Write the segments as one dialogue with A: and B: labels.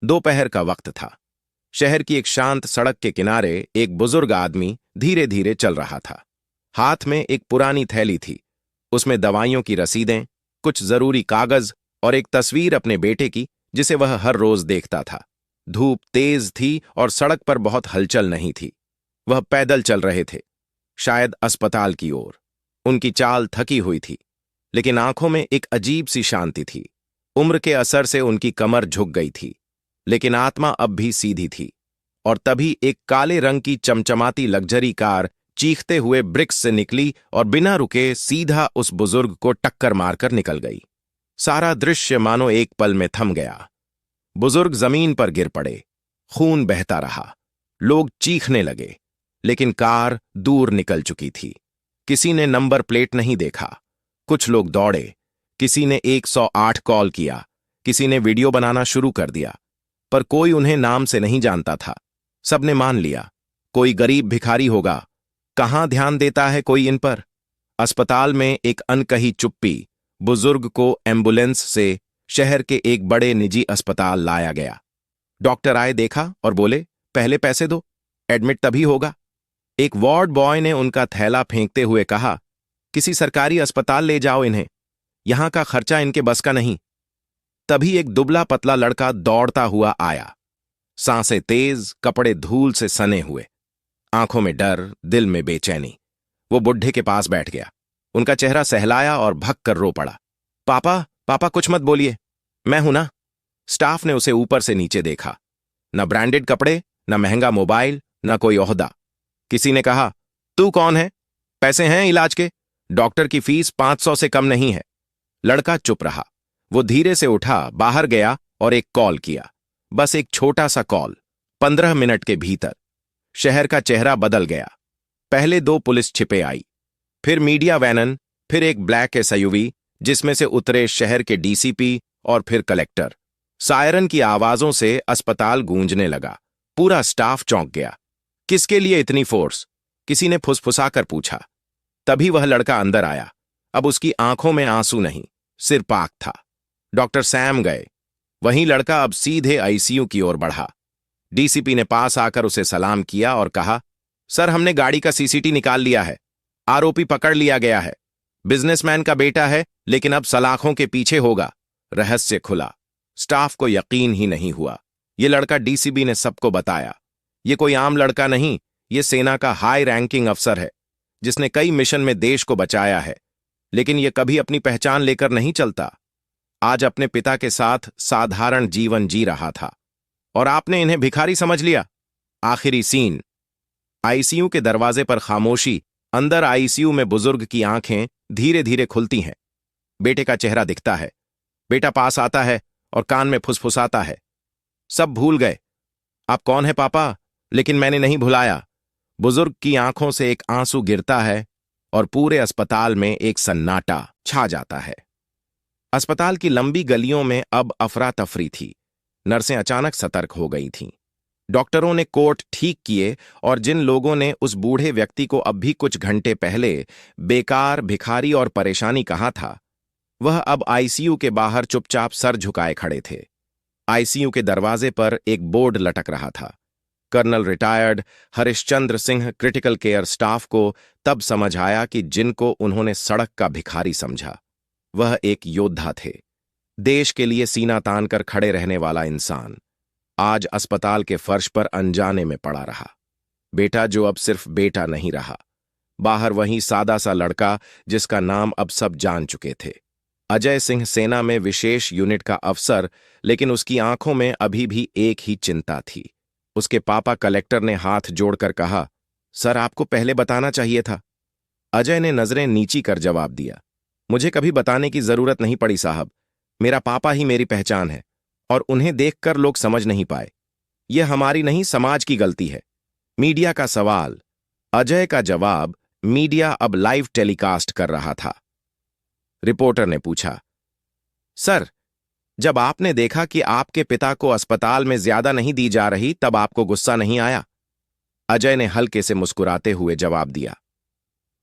A: दोपहर का वक्त था। शहर की एक शांत सड़क के किनारे एक बुजुर्ग आदमी धीरे धीरे चल रहा था। हाथ में एक पुरानी थैली थी। उसमें दवाइयों की रसीदें, कुछ जरूरी कागज और एक तस्वीर अपने बेटे की, जिसे वह हर रोज देखता था। धूप तेज थी और सड़क पर बहुत हलचल नहीं थी। वह पैदल चल रहे थे, शायद अस्पताल की ओर। उनकी चाल थकी हुई थी, लेकिन आंखों में एक अजीब सी शांति थी। उम्र के असर से उनकी कमर झुक गई थी, लेकिन आत्मा अब भी सीधी थी। और तभी एक काले रंग की चमचमाती लग्जरी कार चीखते हुए ब्रिक्स से निकली और बिना रुके सीधा उस बुजुर्ग को टक्कर मारकर निकल गई। सारा दृश्य मानो एक पल में थम गया। बुजुर्ग जमीन पर गिर पड़े, खून बहता रहा। लोग चीखने लगे, लेकिन कार दूर निकल चुकी थी। किसी ने नंबर प्लेट नहीं देखा। कुछ लोग दौड़े, किसी ने 108 कॉल किया, किसी ने वीडियो बनाना शुरू कर दिया, पर कोई उन्हें नाम से नहीं जानता था। सबने मान लिया, कोई गरीब भिखारी होगा। कहां ध्यान देता है कोई इन पर। अस्पताल में एक अनकही चुप्पी। बुजुर्ग को एम्बुलेंस से शहर के एक बड़े निजी अस्पताल लाया गया। डॉक्टर आए, देखा और बोले, पहले पैसे दो, एडमिट तभी होगा। एक वार्ड बॉय ने उनका थैला फेंकते हुए कहा, किसी सरकारी अस्पताल ले जाओ इन्हें, यहां का खर्चा इनके बस का नहीं। तभी एक दुबला पतला लड़का दौड़ता हुआ आया, सांसें तेज, कपड़े धूल से सने हुए, आंखों में डर, दिल में बेचैनी। वो बुढ़े के पास बैठ गया। उनका चेहरा सहलाया और भग कर रो पड़ा। पापा, पापा कुछ मत बोलिए, मैं हूं ना। स्टाफ ने उसे ऊपर से नीचे देखा। न ब्रांडेड कपड़े, न महंगा मोबाइल, न कोई ओहदा। किसी ने कहा, तू कौन है? पैसे हैं इलाज के? डॉक्टर की फीस 500 से कम नहीं है। लड़का चुप रहा। वो धीरे से उठा, बाहर गया और एक कॉल किया। बस एक छोटा सा कॉल। 15 मिनट के भीतर शहर का चेहरा बदल गया। पहले 2 पुलिस छिपे आई, फिर मीडिया वैनन, फिर एक ब्लैक एसयूवी जिसमें से उतरे शहर के डीसीपी और फिर कलेक्टर। सायरन की आवाजों से अस्पताल गूंजने लगा। पूरा स्टाफ चौंक गया। किसके लिए इतनी फोर्स? किसी ने फुसफुसाकर पूछा। तभी वह लड़का अंदर आया। अब उसकी आंखों में आंसू नहीं, सिर पाक था। डॉक्टर सैम गए। वहीं लड़का अब सीधे आईसीयू की ओर बढ़ा। डीसीपी ने पास आकर उसे सलाम किया और कहा, सर, हमने गाड़ी का सीसीटी निकाल लिया है, आरोपी पकड़ लिया गया है। बिजनेसमैन का बेटा है, लेकिन अब सलाखों के पीछे होगा। रहस्य खुला। स्टाफ को यकीन ही नहीं हुआ। ये लड़का डीसीपी ने सबको बताया। ये कोई आम लड़का नहीं, ये सेना का हाई रैंकिंग अफसर है, जिसने कई मिशन में देश को बचाया है। लेकिन ये कभी अपनी पहचान लेकर नहीं चलता। आज अपने पिता के साथ साधारण जीवन जी रहा था, और आपने इन्हें भिखारी समझ लिया। आखिरी सीन। आईसीयू के दरवाजे पर खामोशी। अंदर आईसीयू में बुजुर्ग की आंखें धीरे धीरे खुलती हैं। बेटे का चेहरा दिखता है। बेटा पास आता है और कान में फुसफुसाता है, सब भूल गए। आप कौन है पापा? लेकिन मैंने नहीं भुलाया। बुजुर्ग की आंखों से एक आंसू गिरता है और पूरे अस्पताल में एक सन्नाटा छा जाता है। अस्पताल की लंबी गलियों में अब अफरा तफरी थी। नर्सें अचानक सतर्क हो गई थीं। डॉक्टरों ने कोट ठीक किए, और जिन लोगों ने उस बूढ़े व्यक्ति को अब भी कुछ घंटे पहले बेकार, भिखारी और परेशानी कहा था, वह अब आईसीयू के बाहर चुपचाप सर झुकाए खड़े थे। आईसीयू के दरवाजे पर एक बोर्ड लटक रहा था। Colonel retired Harishchandra Singh critical care staff को तब समझ आया कि जिनको उन्होंने सड़क का भिखारी समझा, वह एक योद्धा थे। देश के लिए सीना तान कर खड़े रहने वाला इंसान आज अस्पताल के फर्श पर अनजाने में पड़ा रहा। बेटा जो अब सिर्फ बेटा नहीं रहा, बाहर वही सादा सा लड़का जिसका नाम अब सब जान चुके थे। अजय सिंह सेना में विशेष यूनिट का अफसर, लेकिन उसकी आंखों में अभी भी एक ही चिंता थी। उसके पापा कलेक्टर ने हाथ जोड़कर कहा, सर, आपको पहले बताना चाहिए था। अजय ने नजरें नीची कर जवाब दिया, मुझे कभी बताने की जरूरत नहीं पड़ी साहब। मेरा पापा ही मेरी पहचान है, और उन्हें देखकर लोग समझ नहीं पाए। यह हमारी नहीं, समाज की गलती है। मीडिया का सवाल। अजय का जवाब। मीडिया अब लाइव टेलीकास्ट कर रहा था। रिपोर्टर ने पूछा, सर, जब आपने देखा कि आपके पिता को अस्पताल में ज्यादा नहीं दी जा रही, तब आपको गुस्सा नहीं आया? अजय ने हल्के से मुस्कुराते हुए जवाब दिया,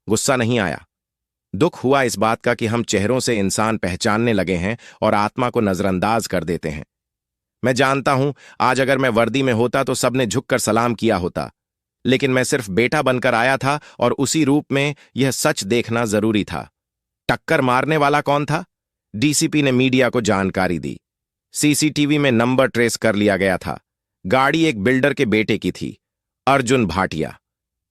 A: गुस्सा नहीं आया। दुख हुआ इस बात का कि हम चेहरों से इंसान पहचानने लगे हैं और आत्मा को नजरअंदाज कर देते हैं। मैं जानता हूं, आज अगर मैं वर्दी में होता तो सबने झुककर सलाम किया होता, लेकिन मैं सिर्फ बेटा बनकर आया था और उसी रूप में यह सच देखना जरूरी था। टक्कर मारने वाला कौन था? डीसीपी ने मीडिया को जानकारी दी। सीसीटीवी में नंबर ट्रेस कर लिया गया था। गाड़ी एक बिल्डर के बेटे की थी, अर्जुन भाटिया।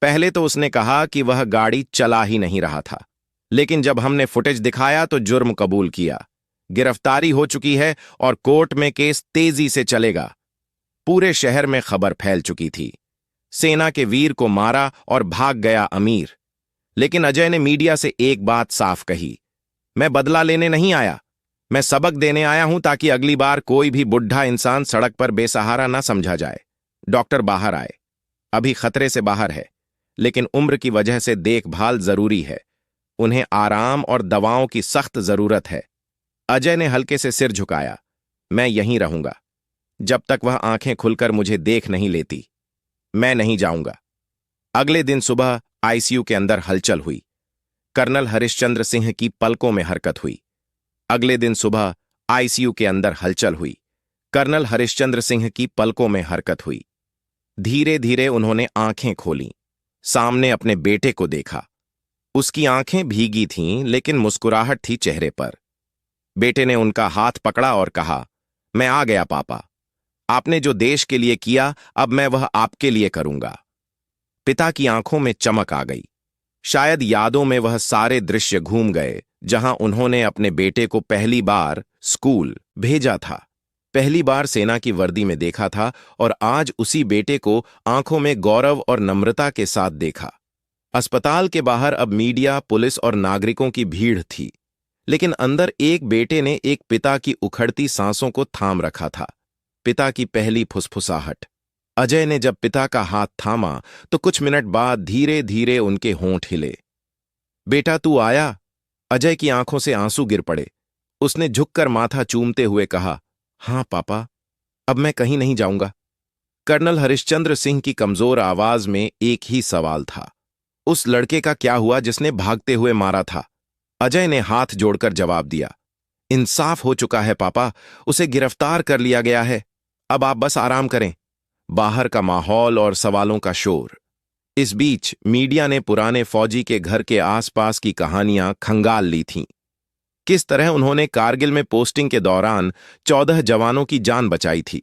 A: पहले तो उसने कहा कि वह गाड़ी चला ही नहीं रहा था, लेकिन जब हमने फुटेज दिखाया तो जुर्म कबूल किया। गिरफ्तारी हो चुकी है और कोर्ट में केस तेजी से चलेगा। पूरे शहर में खबर फैल चुकी थी। सेना के वीर को मारा और भाग गया अमीर। लेकिन अजय ने मीडिया से एक बात साफ कही, मैं बदला लेने नहीं आया, मैं सबक देने आया हूं ताकि अगली बार कोई भी बुढ़ा इंसान सड़क पर बेसहारा ना समझा जाए। डॉक्टर बाहर आए। अभी खतरे से बाहर है, लेकिन उम्र की वजह से देखभाल जरूरी है। उन्हें आराम और दवाओं की सख्त जरूरत है। अजय ने हल्के से सिर झुकाया। मैं यहीं रहूंगा जब तक वह आंखें खुलकर मुझे देख नहीं लेती। मैं नहीं जाऊंगा। अगले दिन सुबह आईसीयू के अंदर हलचल हुई। कर्नल हरिश्चंद्र सिंह की पलकों में हरकत हुई। अगले दिन सुबह आईसीयू के अंदर हलचल हुई। कर्नल हरिश्चंद्र सिंह की पलकों में हरकत हुई। धीरे धीरे उन्होंने आंखें खोलीं। सामने अपने बेटे को देखा। उसकी आंखें भीगी थीं, लेकिन मुस्कुराहट थी चेहरे पर। बेटे ने उनका हाथ पकड़ा और कहा, मैं आ गया पापा। आपने जो देश के लिए किया, अब मैं वह आपके लिए करूंगा। पिता की आंखों में चमक आ गई। शायद यादों में वह सारे दृश्य घूम गए जहां उन्होंने अपने बेटे को पहली बार स्कूल भेजा था, पहली बार सेना की वर्दी में देखा था, और आज उसी बेटे को आंखों में गौरव और नम्रता के साथ देखा। अस्पताल के बाहर अब मीडिया, पुलिस और नागरिकों की भीड़ थी, लेकिन अंदर एक बेटे ने एक पिता की उखड़ती सांसों को थाम रखा था। पिता की पहली फुसफुसाहट। अजय ने जब पिता का हाथ थामा तो कुछ मिनट बाद धीरे धीरे उनके होंठ हिले। बेटा तू आया? अजय की आंखों से आंसू गिर पड़े। उसने झुककर माथा चूमते हुए कहा, हां पापा, अब मैं कहीं नहीं जाऊंगा। कर्नल हरिश्चंद्र सिंह की कमजोर आवाज में एक ही सवाल था, उस लड़के का क्या हुआ जिसने भागते हुए मारा था? अजय ने हाथ जोड़कर जवाब दिया, इंसाफ हो चुका है पापा, उसे गिरफ्तार कर लिया गया है। अब आप बस आराम करें। बाहर का माहौल और सवालों का शोर। इस बीच मीडिया ने पुराने फौजी के घर के आसपास की कहानियां खंगाल ली थीं। किस तरह उन्होंने कारगिल में पोस्टिंग के दौरान 14 जवानों की जान बचाई थी,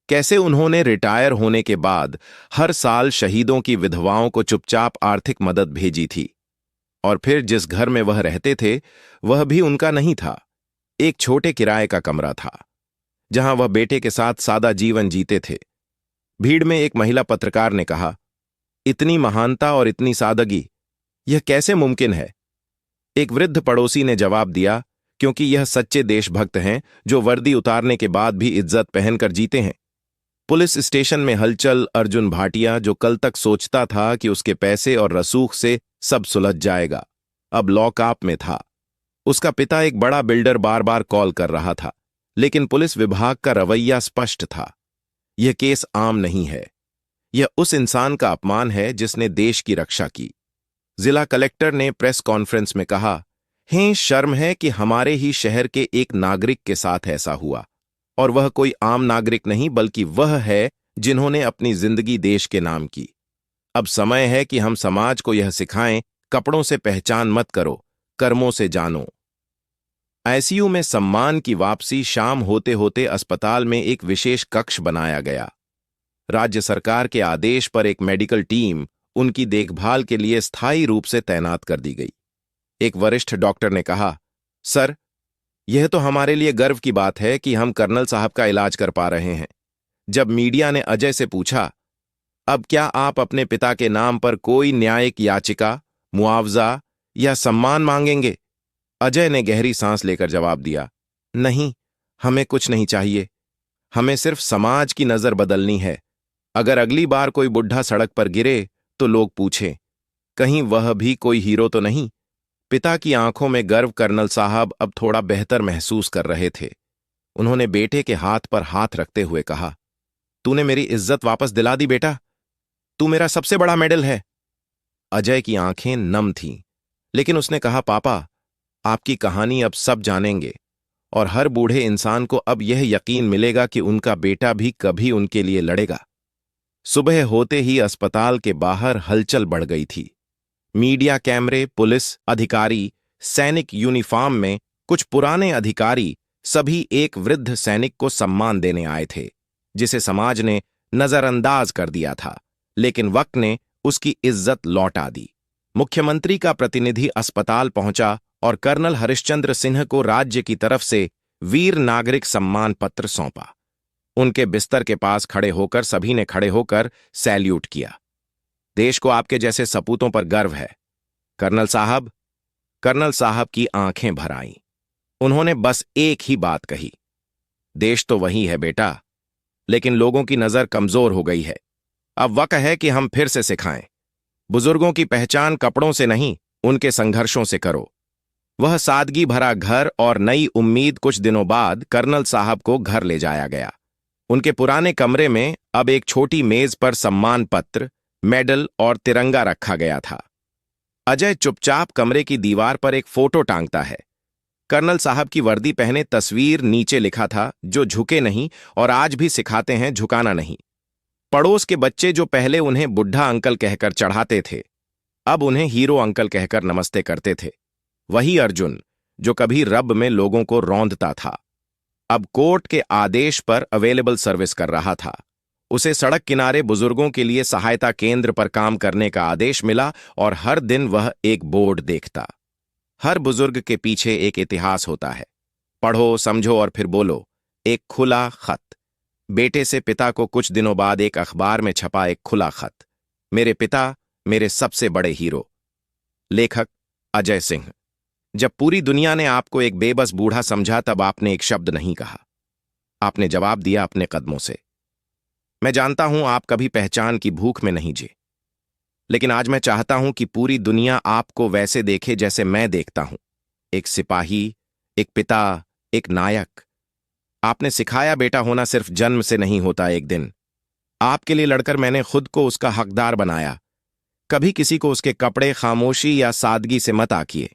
A: कैसे उन्होंने रिटायर होने के बाद हर साल शहीदों की विधवाओं को चुपचाप आर्थिक मदद भेजी थी, और फिर जिस घर में वह रहते थे वह भी उनका नहीं था, एक छोटे किराए का कमरा था जहां वह बेटे के साथ सादा जीवन जीते थे। भीड़ में एक महिला पत्रकार ने कहा, इतनी महानता और इतनी सादगी, यह कैसे मुमकिन है? एक वृद्ध पड़ोसी ने जवाब दिया, क्योंकि यह सच्चे देशभक्त हैं जो वर्दी उतारने के बाद भी इज्जत पहनकर जीते हैं। पुलिस स्टेशन में हलचल। अर्जुन भाटिया, जो कल तक सोचता था कि उसके पैसे और रसूख से सब सुलझ जाएगा, अब लॉकअप में था। उसका पिता एक बड़ा बिल्डर बार बार कॉल कर रहा था, लेकिन पुलिस विभाग का रवैया स्पष्ट था, यह केस आम नहीं है, यह उस इंसान का अपमान है जिसने देश की रक्षा की। जिला कलेक्टर ने प्रेस कॉन्फ्रेंस में कहा, हे शर्म है कि हमारे ही शहर के एक नागरिक के साथ ऐसा हुआ, और वह कोई आम नागरिक नहीं बल्कि वह है जिन्होंने अपनी जिंदगी देश के नाम की। अब समय है कि हम समाज को यह सिखाएं, कपड़ों से पहचान मत करो, कर्मों से जानो। आईसीयू में सम्मान की वापसी। शाम होते होते अस्पताल में एक विशेष कक्ष बनाया गया। राज्य सरकार के आदेश पर एक मेडिकल टीम उनकी देखभाल के लिए स्थायी रूप से तैनात कर दी गई। एक वरिष्ठ डॉक्टर ने कहा, सर, यह तो हमारे लिए गर्व की बात है कि हम कर्नल साहब का इलाज कर पा रहे हैं। जब मीडिया ने अजय से पूछा, अब क्या आप अपने पिता के नाम पर कोई न्यायिक याचिका, मुआवजा या सम्मान मांगेंगे? अजय ने गहरी सांस लेकर जवाब दिया, नहीं, हमें कुछ नहीं चाहिए। हमें सिर्फ समाज की नजर बदलनी है। अगर अगली बार कोई बुढ़ा सड़क पर गिरे तो लोग पूछें, कहीं वह भी कोई हीरो तो नहीं? पिता की आंखों में गर्व। कर्नल साहब अब थोड़ा बेहतर महसूस कर रहे थे। उन्होंने बेटे के हाथ पर हाथ रखते हुए कहा, तूने मेरी इज्जत वापस दिला दी बेटा, तू मेरा सबसे बड़ा मेडल है। अजय की आंखें नम थीं, लेकिन उसने कहा, पापा, आपकी कहानी अब सब जानेंगे, और हर बूढ़े इंसान को अब यह यकीन मिलेगा कि उनका बेटा भी कभी उनके लिए लड़ेगा। सुबह होते ही अस्पताल के बाहर हलचल बढ़ गई थी। मीडिया कैमरे, पुलिस अधिकारी, सैनिक यूनिफॉर्म में कुछ पुराने अधिकारी सभी एक वृद्ध सैनिक को सम्मान देने आए थे, जिसे समाज ने नजरअंदाज कर दिया था, लेकिन वक्त ने उसकी इज्जत लौटा दी। मुख्यमंत्री का प्रतिनिधि अस्पताल पहुंचा और कर्नल हरिश्चंद्र सिंह को राज्य की तरफ से वीर नागरिक सम्मान पत्र सौंपा। उनके बिस्तर के पास खड़े होकर सभी ने खड़े होकर सैल्यूट किया। देश को आपके जैसे सपूतों पर गर्व है कर्नल साहब। कर्नल साहब की आंखें भर आईं। उन्होंने बस एक ही बात कही, देश तो वही है बेटा, लेकिन लोगों की नजर कमजोर हो गई है। अब वक्त है कि हम फिर से सिखाएं। बुजुर्गों की पहचान कपड़ों से नहीं, उनके संघर्षों से करो। वह सादगी भरा घर और नई उम्मीद। कुछ दिनों बाद कर्नल साहब को घर ले जाया गया। उनके पुराने कमरे में अब एक छोटी मेज पर सम्मान पत्र, मेडल और तिरंगा रखा गया था। अजय चुपचाप कमरे की दीवार पर एक फोटो टांगता है। कर्नल साहब की वर्दी पहने, तस्वीर, नीचे लिखा था, जो झुके नहीं और आज भी सिखाते हैं झुकाना नहीं। पड़ोस के बच्चे जो पहले उन्हें बुढ़ा अंकल कहकर चढ़ाते थे, अब उन्हें हीरो अंकल कहकर नमस्ते करते थे। वही अर्जुन जो कभी रब में लोगों को रौंदता था, अब कोर्ट के आदेश पर अवेलेबल सर्विस कर रहा था। उसे सड़क किनारे बुजुर्गों के लिए सहायता केंद्र पर काम करने का आदेश मिला और हर दिन वह एक बोर्ड देखता। हर बुजुर्ग के पीछे एक इतिहास होता है। पढ़ो, समझो और फिर बोलो। एक खुला खत। बेटे से पिता को कुछ दिनों बाद एक अखबार में छपा एक खुला खत। मेरे पिता, मेरे सबसे बड़े हीरो। लेखक अजय सिंह। जब पूरी दुनिया ने आपको एक बेबस बूढ़ा समझा, तब आपने एक शब्द नहीं कहा। आपने जवाब दिया अपने कदमों से। मैं जानता हूं आप कभी पहचान की भूख में नहीं जी, लेकिन आज मैं चाहता हूं कि पूरी दुनिया आपको वैसे देखे जैसे मैं देखता हूं। एक सिपाही, एक पिता, एक नायक। आपने सिखाया बेटा होना सिर्फ जन्म से नहीं होता। एक दिन आपके लिए लड़कर मैंने खुद को उसका हकदार बनाया। कभी किसी को उसके कपड़े, खामोशी या सादगी से मत आकिए।